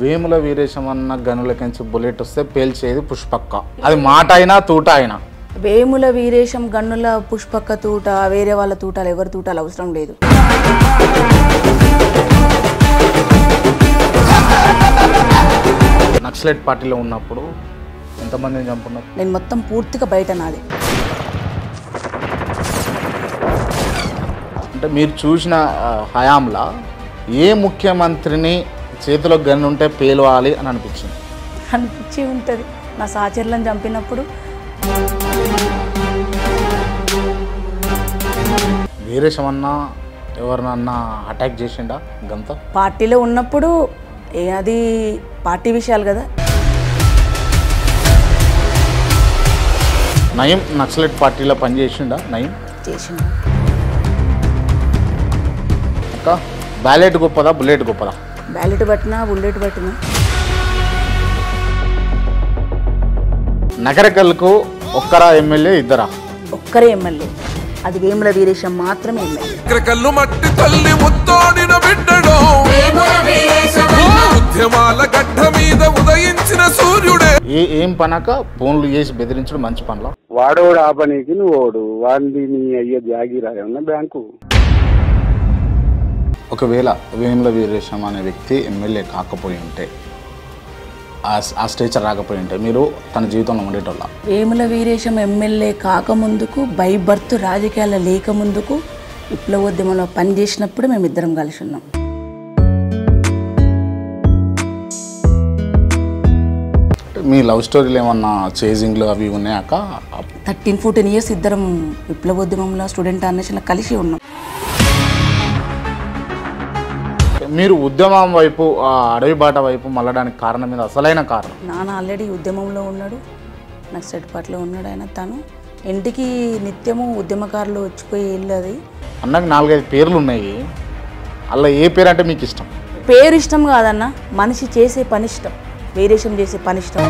వేముల వీరేశం అన్న గనులకించి బుల్లెట్ వస్తే పేల్చేది పుష్పక్క. అది మాట అయినా తూట అయినా. వేముల వీరేశం గన్నుల పుష్పక్క తూట, వేరే వాళ్ళ తూటాలు ఎవరి తూటాలు అవసరం లేదు. నక్సలైట్ పార్టీలో ఉన్నప్పుడు ఎంతమందిని చంపున్నారు? నేను మొత్తం పూర్తిగా బయట నాది. అంటే మీరు చూసిన హయాంలా ఏ ముఖ్యమంత్రిని చేతిలో గన్ను ఉంటే పేలవాలి అని అనిపించి ఉంటుంది. నా సహచరులను చంపినప్పుడు. వీరేశం అన్న ఎవరినన్నా అటాక్ చేసిండా గంత? పార్టీలో ఉన్నప్పుడు అది పార్టీ విషయాలు కదా. నయం నక్సలైట్ పార్టీలో పనిచేసిండా? నయం చేసిండు. ఇంకా బ్యాలెట్ గొప్పదా బుల్లెట్ గొప్పదా? బ్యాలెట్ పట్టినా బుల్లెట్ పట్టినా. నగరకల్కు ఒక్కరా ఎమ్మెల్యే ఇద్దరా? ఒక్కరే ఎమ్మెల్యే, అది వేముల వీరేశం మాత్రమే ఎమ్మెల్యే. నగరకల్లు మట్టి తల్లి ముత్తోడిన బిడ్డడు, ఉద్యమాల గడ్డ మీద ఉదయించిన సూర్యుడే. ఏం పనక ఫోన్లు చేసి బెదిరించడం మంచి పనుల? వాడోడు ఆ పనికి నువ్వు ఓడు, వాడిని నీ అయ్యే జాగిరా ఏమన్నా బ్యాంకు. ఒకవేళ వేముల వీరేశం అనే వ్యక్తి ఎమ్మెల్యే కాకపోయి ఉంటే, ఆ స్టేచర్ రాకపోయి ఉంటే మీరు తన జీవితంలో ఉండేటోళ్ళ? వేముల వీరేశం ఎమ్మెల్యే కాకముందుకు, బై బర్త్ రాజకీయాల్లో లేకముందుకు, విప్లవోద్యమంలో పనిచేసినప్పుడు మేమిద్దరం కలిసి ఉన్నాం. మీ లవ్ స్టోరీలు ఏమన్నా చేజింగ్లు అవి ఉన్నాయాక? 13-14 ఇయర్స్ ఇద్దరం విప్లవోద్యమంలో స్టూడెంట్ అన్వేషణలో కలిసి ఉన్నాం. మీరు ఉద్యమం వైపు, అడవి బాట వైపు మళ్ళడానికి కారణం మీద అసలైన కారణం? నాన్న ఆల్రెడీ ఉద్యమంలో ఉన్నాడు, నక్సలైట్ పార్టీలో ఉన్నాడు. ఆయన తను ఇంటికి నిత్యము ఉద్యమకారులు వచ్చిపోయి వెళ్ళేది. అన్నకు 4-5 పేర్లు ఉన్నాయి, అలా ఏ పేరు అంటే మీకు ఇష్టం? పేరు ఇష్టం కాదన్న, మనిషి చేసే పని ఇష్టం, వీరేశం చేసే పని ఇష్టం.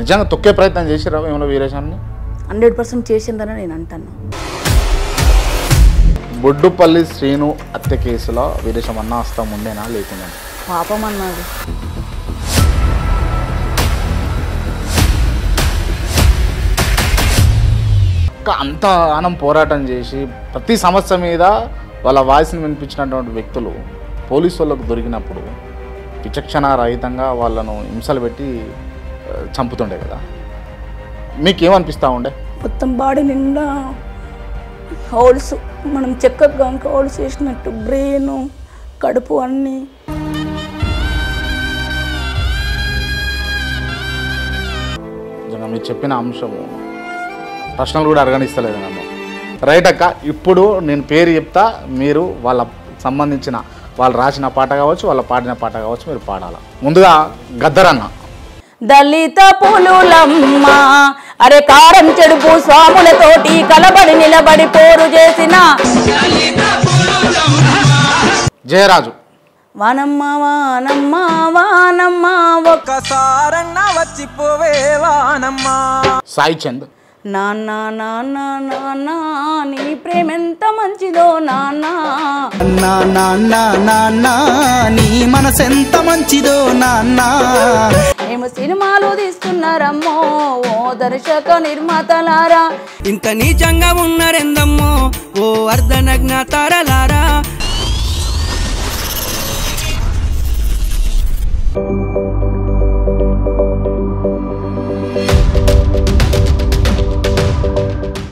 నిజంగా తొక్కే ప్రయత్నం చేసిరా వేముల వీరేశాన్ని? 100% చేసిందని నేను అంటాను. బొడ్డుపల్లి శ్రీను హత్య కేసులో వీరేశం అన్న హస్తం ఉండేనా లేకుండా? పాపం అన్నాడు. అంత ఆనం పోరాటం చేసి ప్రతి సమస్య మీద వాళ్ళ వాయిస్ని వినిపించినటువంటి వ్యక్తులు పోలీసు వాళ్ళకు దొరికినప్పుడు విచక్షణ రహితంగా వాళ్ళను హింసలు పెట్టి చంపుతుండే కదా, మీకేమనిపిస్తూ ఉండే? మొత్తం బాడీ నిండా హోల్స్, మనం చెక్క గంక హోల్స్ వేసినట్టు, బ్రెయిన్, కడుపు అన్నీ. మీరు చెప్పిన అంశము ప్రశ్నలు కూడా అరగనిస్తలేదు నన్ను. రైట్ అక్క, ఇప్పుడు నేను పేరు చెప్తా, మీరు వాళ్ళ సంబంధించిన వాళ్ళు రాసిన పాట కావచ్చు, వాళ్ళ పాడిన పాట కావచ్చు, మీరు పాడాల. ముందుగా గద్దరన్న. దళిత పులులమ్మ అరే కారం చెడుపు స్వాములతోటి కలబడి నిలబడి పోరు చేసిన జయరాజు. వానమ్మ వానమ్మ వానమ్మ ఒక్కసారన్న వచ్చిపోవే వానమ్మ. సాయి చంద్. నాన్న నాన్న నాన్న నీ ప్రేమెంత మంచిదో నాన్న, నాన్న నాన్న నీ మనసెంత మంచిదో నాన్న. మేము సినిమాలు తీస్తున్నారమ్మో ఓ దర్శక నిర్మాతలారా, ఇంత నీచంగా ఉన్నారెందమ్మో ఓ అర్ధనగ్న తారలారా.